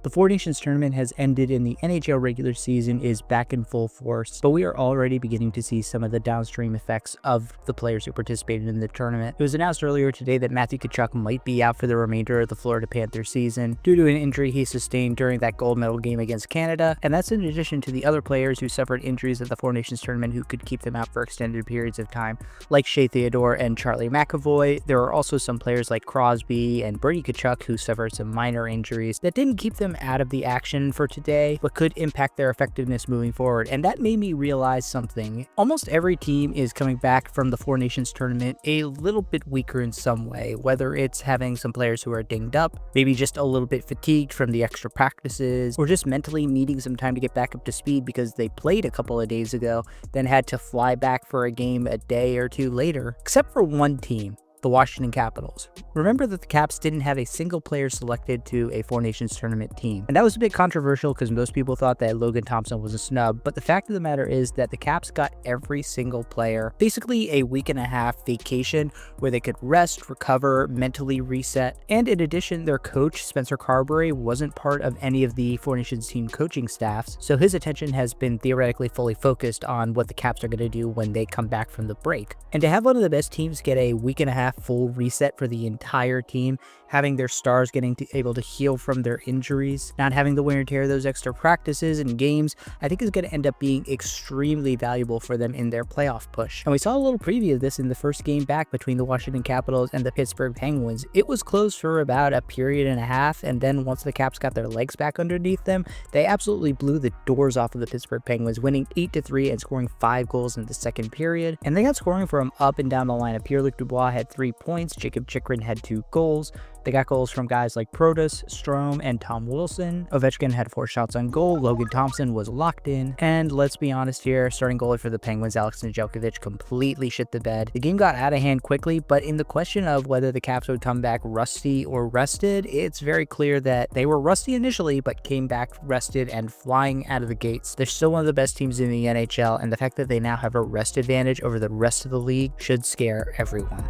The Four Nations tournament has ended and the NHL regular season is back in full force, but we are already beginning to see some of the downstream effects of the players who participated in the tournament. It was announced earlier today that Matthew Tkachuk might be out for the remainder of the Florida Panthers season due to an injury he sustained during that gold medal game against Canada, and that's in addition to the other players who suffered injuries at the Four Nations tournament who could keep them out for extended periods of time, like Shea Theodore and Charlie McAvoy. There are also some players like Crosby and Brady Tkachuk who suffered some minor injuries that didn't keep them out of the action for today, but could impact their effectiveness moving forward. And that made me realize something. Almost every team is coming back from the Four Nations tournament a little bit weaker in some way, whether it's having some players who are dinged up, maybe just a little bit fatigued from the extra practices, or just mentally needing some time to get back up to speed because they played a couple of days ago, then had to fly back for a game a day or two later, except for one team, the Washington Capitals. Remember that the Caps didn't have a single player selected to a Four Nations tournament team. And that was a bit controversial because most people thought that Logan Thompson was a snub, but the fact of the matter is that the Caps got every single player basically a week and a half vacation where they could rest, recover, mentally reset. And in addition, their coach, Spencer Carberry, wasn't part of any of the Four Nations team coaching staffs, so his attention has been theoretically fully focused on what the Caps are going to do when they come back from the break. And to have one of the best teams get a week and a half full reset for the entire team, having their stars able to heal from their injuries, not having the wear and tear of those extra practices and games, I think is going to end up being extremely valuable for them in their playoff push. And we saw a little preview of this in the first game back between the Washington Capitals and the Pittsburgh Penguins. It was close for about a period and a half, and then once the Caps got their legs back underneath them, they absolutely blew the doors off of the Pittsburgh Penguins, winning 8-3 and scoring 5 goals in the second period. And they got scoring from up and down the lineup. Pierre-Luc Dubois had 3 points, Jacob Chychrun had 2 goals. They got goals from guys like Protas, Strome, and Tom Wilson. Ovechkin had 4 shots on goal. Logan Thompson was locked in. And let's be honest here, starting goalie for the Penguins, Alex Nedeljkovic, completely shit the bed. The game got out of hand quickly, but in the question of whether the Caps would come back rusty or rested, it's very clear that they were rusty initially, but came back rested and flying out of the gates. They're still one of the best teams in the NHL, and the fact that they now have a rest advantage over the rest of the league should scare everyone.